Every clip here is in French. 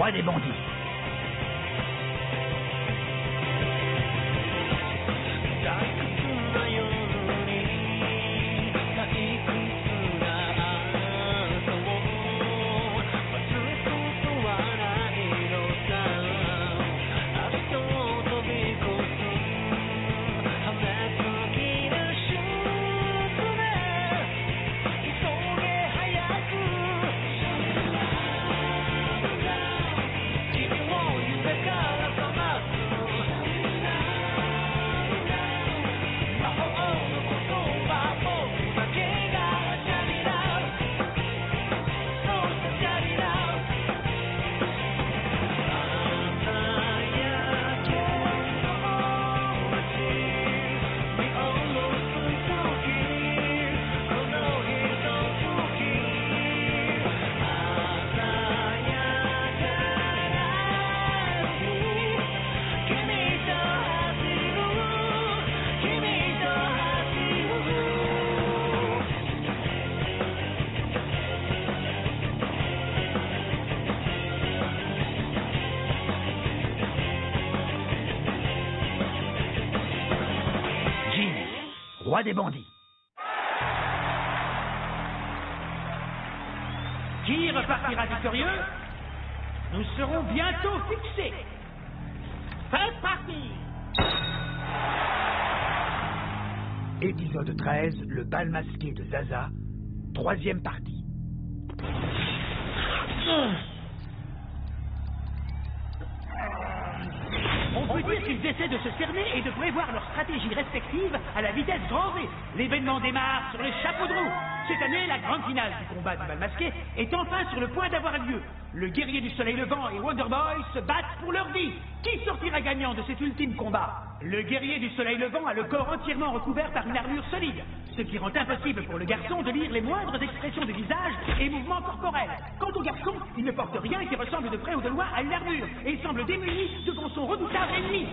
roi des bandits. Roi des bandits. Qui repartira victorieux? Nous serons bientôt fixés. C'est parti! Épisode 13, le bal masqué de Zaza, 3e partie. On peut dire qu'ils essaient de se cerner et de prévoir leurs stratégies respectives à la vitesse grand V. L'événement démarre sur les chapeaux de roue. Cette année, la grande finale du combat du bal masqué est enfin sur le point d'avoir lieu. Le guerrier du soleil levant et Wonderboy se battent pour leur vie. Qui sortira gagnant de cet ultime combat? Le guerrier du soleil levant a le corps entièrement recouvert par une armure solide, ce qui rend impossible pour le garçon de lire les moindres expressions de visage et mouvements corporels. Quant au garçon, il ne porte rien qui ressemble de près ou de loin à une armure et semble démuni devant son redoutable ennemi.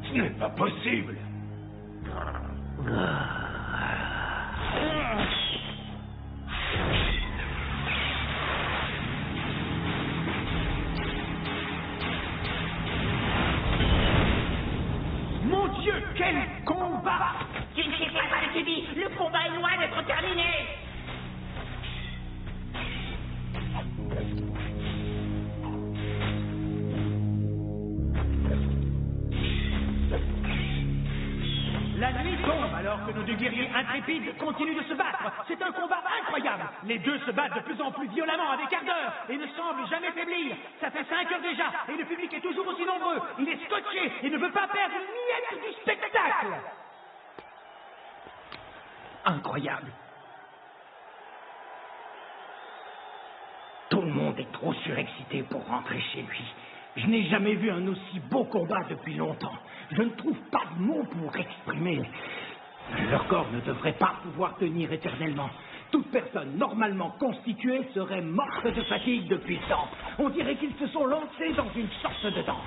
Ce n'est pas possible. Mon Dieu, quel combat! Tu ne sais pas ce que tu dis. Le combat est loin d'être terminé. La nuit tombe alors que nos deux guerriers intrépides continuent de se battre. C'est un combat incroyable. Les deux se battent de plus en plus violemment avec ardeur et ne semblent jamais faiblir. Ça fait 5 heures déjà et le public est toujours aussi nombreux. Il est scotché et ne veut pas perdre une miette du spectacle. Incroyable. Tout le monde est trop surexcité pour rentrer chez lui. Je n'ai jamais vu un aussi beau combat depuis longtemps. Je ne trouve pas de mots pour exprimer. Leur corps ne devrait pas pouvoir tenir éternellement. Toute personne normalement constituée serait morte de fatigue depuis le temps. On dirait qu'ils se sont lancés dans une sorte de danse.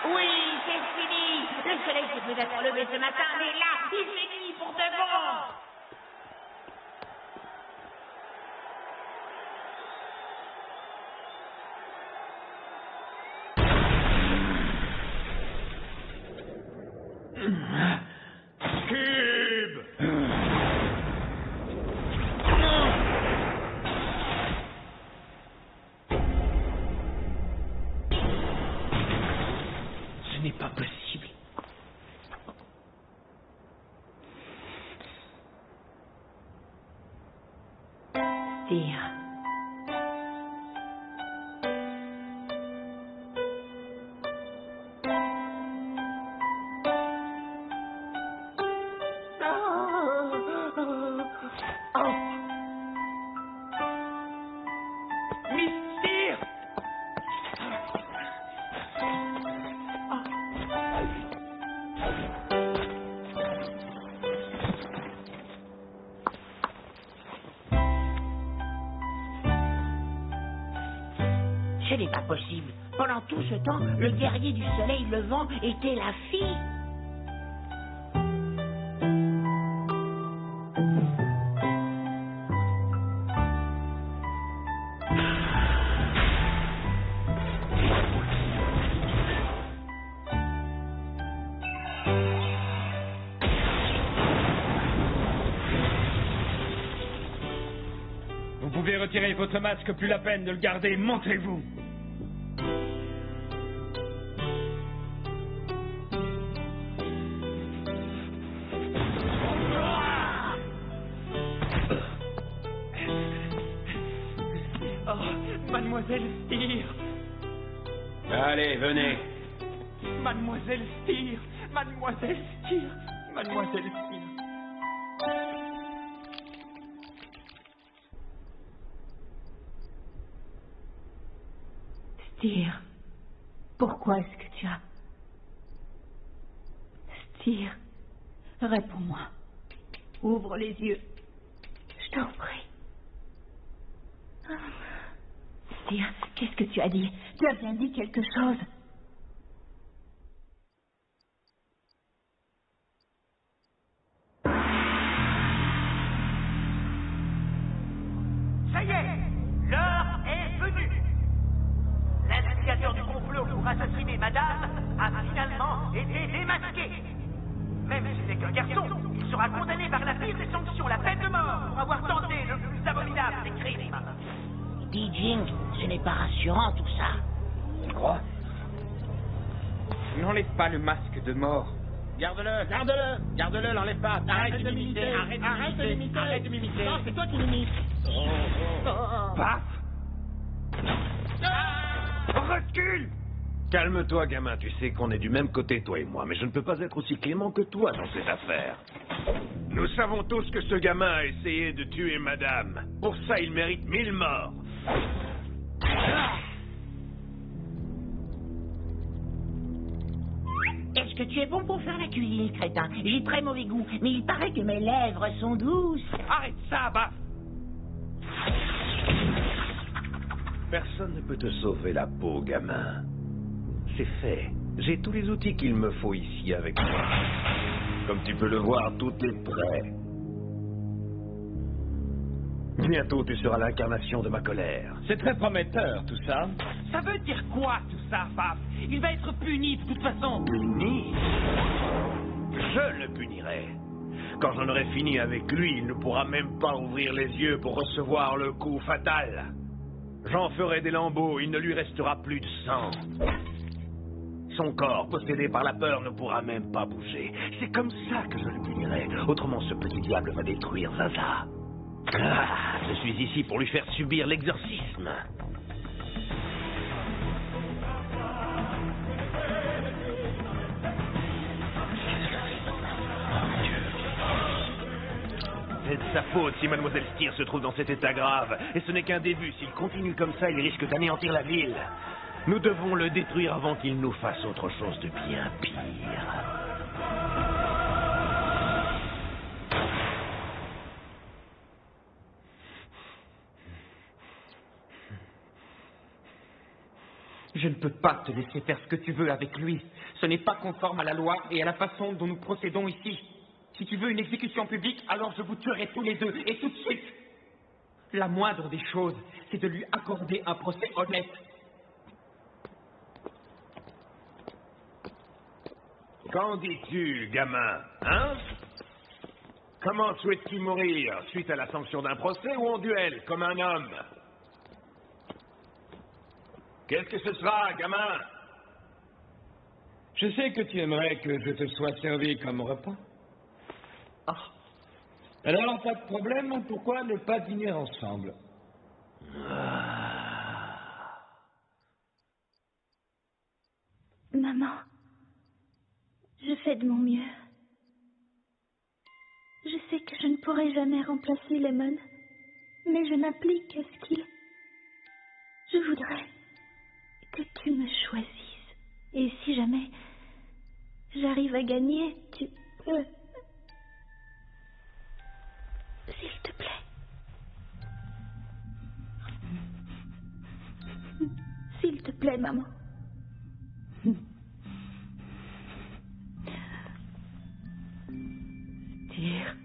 Oui, c'est fini. Le soleil s'est peut-être levé ce matin, mais là, il finit pour de bon. Ce n'est pas possible. Dire. n'est pas possible. Pendant tout ce temps, le guerrier du soleil levant était la fille. Vous pouvez retirer votre masque, plus la peine de le garder, montrez-vous. Oh, Mademoiselle Styr. Allez, venez. Mademoiselle Styr. Mademoiselle Styr. Mademoiselle Styr. Styr, pourquoi est-ce que tu as... Styr, réponds-moi. Ouvre les yeux. Je t'en prie. Styr, qu'est-ce que tu as dit? Tu as bien dit quelque chose. Ça y est, l'heure est venue. L'instigateur du complot pour assassiner Madame a finalement été démasqué. Même si c'est qu'un garçon, il sera condamné par la pire des sanctions, la peine de mort, pour avoir tenté le plus abominable des crimes. Dis Jing, ce n'est pas rassurant tout ça. Tu crois? N'enlève pas le masque de mort. Garde-le, garde-le, garde-le, l'enlève pas. Arrête de m'imiter, arrête de m'imiter, arrête de m'imiter. Non, c'est toi qui m'imites. Paf! Recule! Calme-toi, gamin. Tu sais qu'on est du même côté, toi et moi, mais je ne peux pas être aussi clément que toi dans cette affaire. Nous savons tous que ce gamin a essayé de tuer madame. Pour ça, il mérite 1000 morts. Est-ce que tu es bon pour faire la cuisine, crétin? J'ai très mauvais goût, mais il paraît que mes lèvres sont douces. Arrête ça, Baf! Personne ne peut te sauver la peau, gamin. C'est fait. J'ai tous les outils qu'il me faut ici avec moi. Comme tu peux le voir, tout est prêt. Bientôt, tu seras l'incarnation de ma colère. C'est très prometteur, tout ça. Ça veut dire quoi, tout ça, Baf? Il va être puni, de toute façon. Puni? Je le punirai. Quand j'en aurai fini avec lui, il ne pourra même pas ouvrir les yeux pour recevoir le coup fatal. J'en ferai des lambeaux, il ne lui restera plus de sang. Son corps, possédé par la peur, ne pourra même pas bouger. C'est comme ça que je le punirai. Autrement, ce petit diable va détruire Zaza. Ah, je suis ici pour lui faire subir l'exorcisme. C'est de sa faute si Mademoiselle Styr se trouve dans cet état grave. Et ce n'est qu'un début. S'il continue comme ça, il risque d'anéantir la ville. Nous devons le détruire avant qu'il nous fasse autre chose de bien pire. Je ne peux pas te laisser faire ce que tu veux avec lui. Ce n'est pas conforme à la loi et à la façon dont nous procédons ici. Si tu veux une exécution publique, alors je vous tuerai tous les deux, et tout de suite. La moindre des choses, c'est de lui accorder un procès honnête. Qu'en dis-tu, gamin, hein? Comment souhaites-tu mourir? Suite à la sanction d'un procès ou en duel, comme un homme? Qu'est-ce que ce sera, gamin? Je sais que tu aimerais que je te sois servi comme repas. Ah, Alors, pas de problème, pourquoi ne pas dîner ensemble? Maman, je fais de mon mieux. Je sais que je ne pourrai jamais remplacer Lemon, mais je m'applique à ce qu'il... Je voudrais que tu me choisisses. Et si jamais j'arrive à gagner, tu peux... S'il te plaît. S'il s'il te plaît, maman. Tire.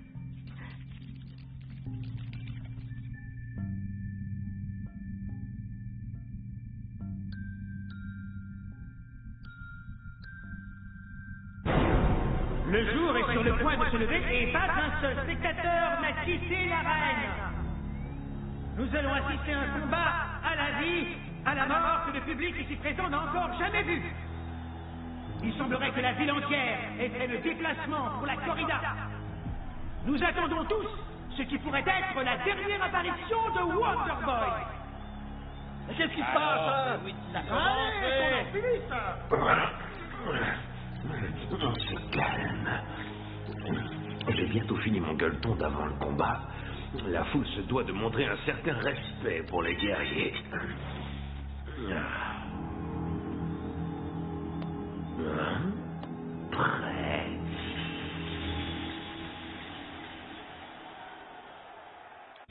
Le jour est sur le point de se lever et pas un seul spectateur n'a quitté l'arène. Nous allons assister à un combat à la vie, à la mort que le public ici présent n'a encore jamais vu. Il semblerait que la ville entière ait fait le déplacement pour la corrida. Nous attendons tous ce qui pourrait être la dernière apparition de Wonderboy. Mais qu'est-ce qui se passe? Oui, ça Allez, commence. fini ça. On se calme. J'ai bientôt fini mon gueuleton d'avant le combat. La foule se doit de montrer un certain respect pour les guerriers. Prêt.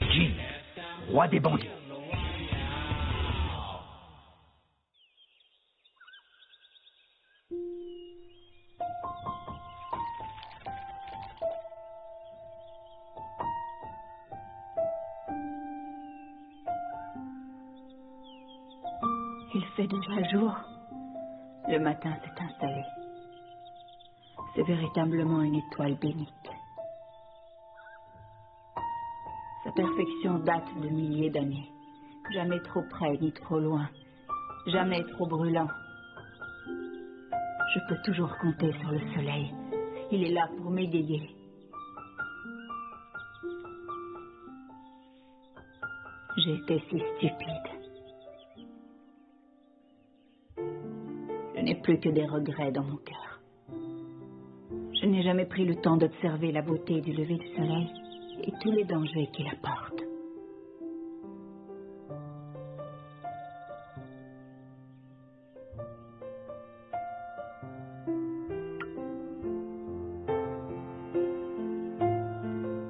Jin, roi des bandits. Il fait déjà jour. Le matin s'est installé. C'est véritablement une étoile bénite. Sa perfection date de milliers d'années. Jamais trop près ni trop loin. Jamais trop brûlant. Je peux toujours compter sur le soleil. Il est là pour m'égayer. J'ai été si stupide. Je n'ai plus que des regrets dans mon cœur. Je n'ai jamais pris le temps d'observer la beauté du lever du soleil et tous les dangers qu'il apporte.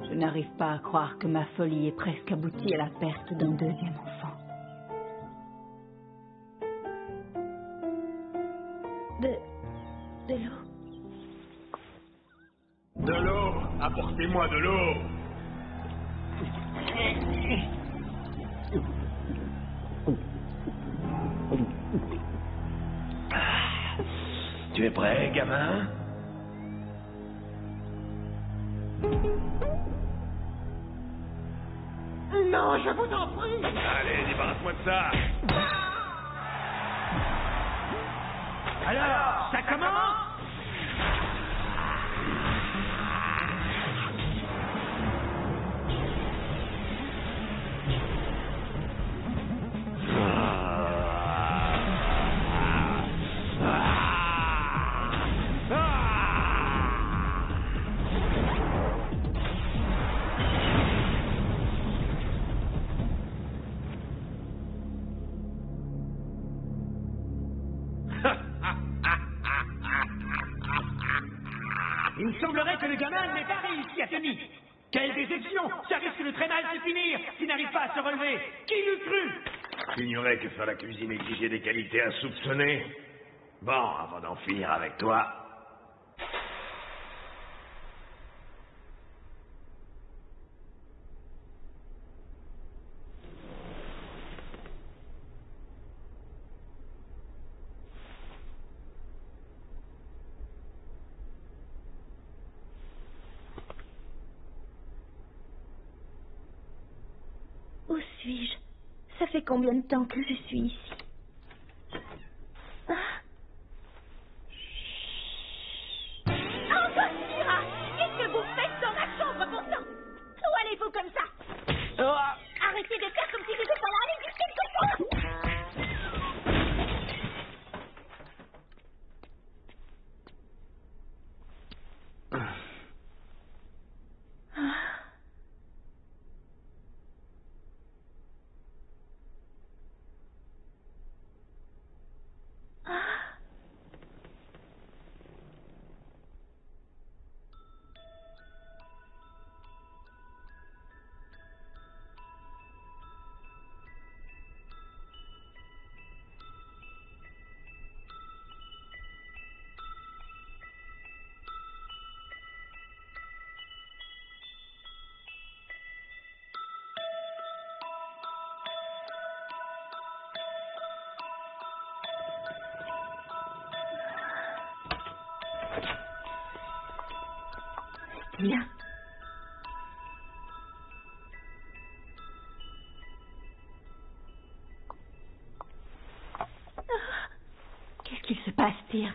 Je n'arrive pas à croire que ma folie ait presque abouti à la perte d'un deuxième enfant. De l'eau. De l'eau. Apportez-moi de l'eau. Tu es prêt, gamin? Non, je vous en prie. Allez, débarrasse-moi de ça. Alors, ça commence? Il semblerait que le gamin n'ait pas réussi à tenir. Quelle déception! Ça risque de très mal se finir s'il n'arrive pas à se relever. Qui l'eût cru? J'ignorais que faire la cuisine exigeait des qualités insoupçonnées. Bon, avant d'en finir avec toi... Où suis-je? Ça fait combien de temps que je suis ici? Encore Shira! Qu'est-ce que vous faites dans ma chambre pourtant? Où allez-vous comme ça? Arrêtez de faire comme si vous étiez dans la ligne quelque chose! Styr. Qu'est-ce qu'il se passe, Styr?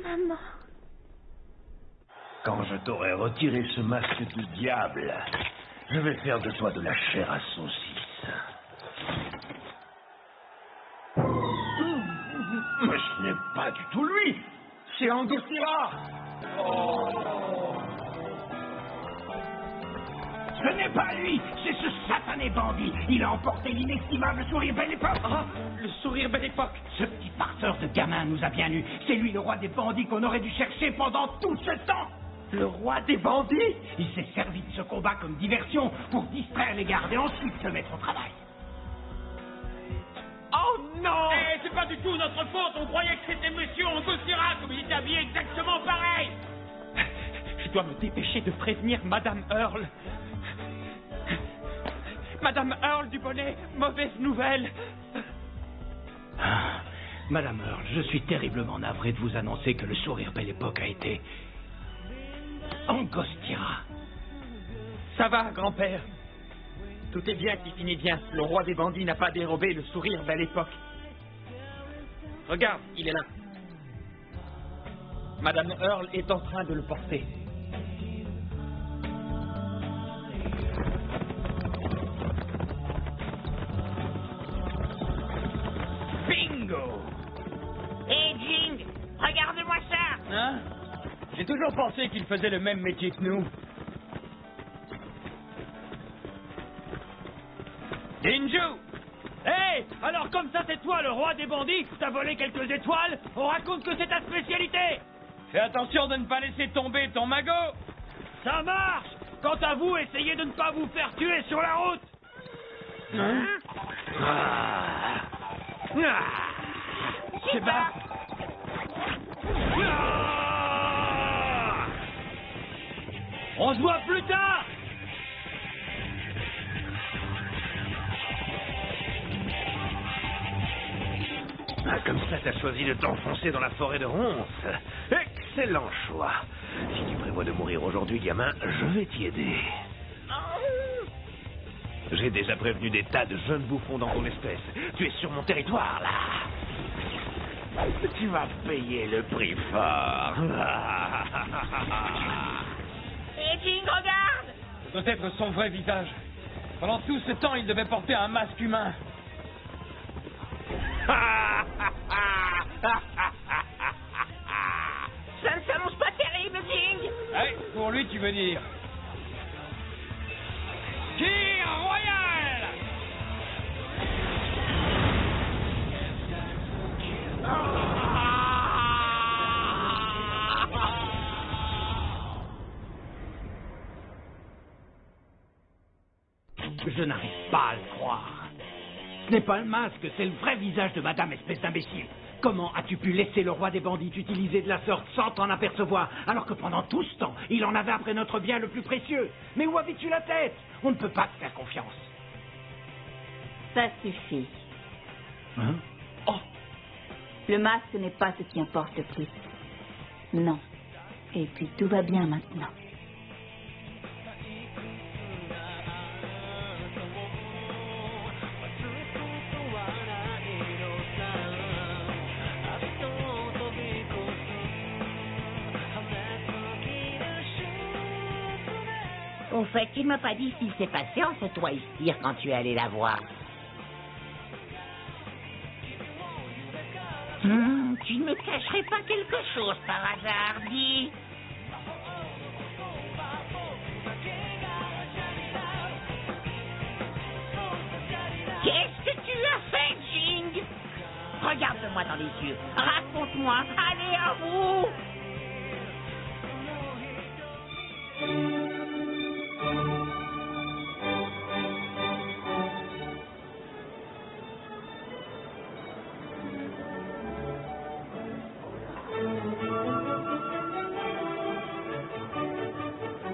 Maman. Quand je t'aurai retiré ce masque du diable, je vais faire de toi de la chair à saucisse. Mais ce n'est pas du tout lui. C'est Angostura. Ce n'est pas lui, c'est ce satané bandit. Il a emporté l'inestimable sourire Belle Époque. Ah, le sourire Belle Époque. Ce petit farceur de gamin nous a bien eu. C'est lui le roi des bandits qu'on aurait dû chercher pendant tout ce temps. Le roi des bandits? Il s'est servi de ce combat comme diversion pour distraire les gardes et ensuite se mettre au travail. Oh non! Eh, c'est pas du tout notre faute. On croyait que c'était monsieur Angostura, comme il était habillé exactement pareil. Je dois me dépêcher de prévenir Madame Earl. Madame Earl du bonnet, mauvaise nouvelle. Ah, Madame Earl, je suis terriblement navré de vous annoncer que le sourire Belle Époque a été Angostura. Ça va, grand-père. Tout est bien qui finit bien. Le roi des bandits n'a pas dérobé le sourire Belle Époque. Regarde, il est là. Madame Earl est en train de le porter. Bingo! Hé, Jing, regarde-moi ça! Hein? J'ai toujours pensé qu'il faisait le même métier que nous. Inju! Hé! Alors comme ça c'est toi le roi des bandits? T'as volé quelques étoiles? On raconte que c'est ta spécialité! Fais attention de ne pas laisser tomber ton magot. Ça marche! Quant à vous, essayez de ne pas vous faire tuer sur la route! Hein? C'est bas. On se voit plus tard! Ah, comme ça, t'as choisi de t'enfoncer dans la forêt de Ronce. Excellent choix. Si tu prévois de mourir aujourd'hui, gamin, je vais t'y aider. J'ai déjà prévenu des tas de jeunes bouffons dans ton espèce. Tu es sur mon territoire, là. Tu vas payer le prix fort. Hé, Jing, regarde! Ce doit être son vrai visage. Pendant tout ce temps, il devait porter un masque humain. Ça ne s'annonce pas terrible, Jing! Ouais, pour lui, tu veux dire. Tir royal! Je n'arrive pas à le croire. Ce n'est pas le masque, c'est le vrai visage de madame, espèce d'imbécile. Comment as-tu pu laisser le roi des bandits t'utiliser de la sorte sans t'en apercevoir, alors que pendant tout ce temps, il en avait après notre bien le plus précieux? Mais où avais-tu la tête? On ne peut pas te faire confiance. Ça suffit. Hein? Oh! Le masque n'est pas ce qui importe le plus. Non. Et puis tout va bien maintenant. Au fait, tu ne m'as pas dit ce qui s'est passé entre toi et Styr quand tu es allé la voir. Tu ne me cacherais pas quelque chose par hasard, dis? Qu'est-ce que tu as fait, Jing? Regarde-moi dans les yeux. Raconte-moi. Allez, à vous!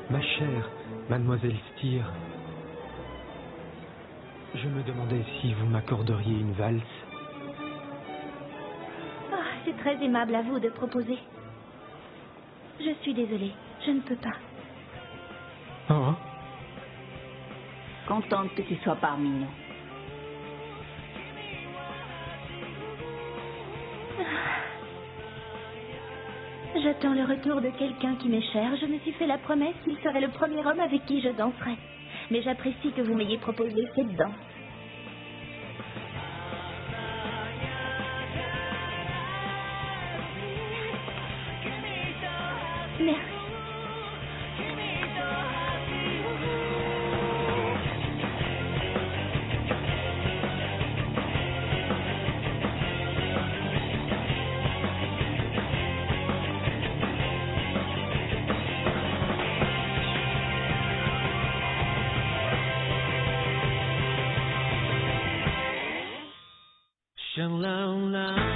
Ma chère, Mademoiselle Steer, je me demandais si vous m'accorderiez une valse. Oh, c'est très aimable à vous de proposer. Je suis désolée, je ne peux pas. Oh. Contente que tu sois parmi nous. J'attends le retour de quelqu'un qui m'est cher. Je me suis fait la promesse qu'il serait le premier homme avec qui je danserais. Mais j'apprécie que vous m'ayez proposé cette danse. Merci. Shalom.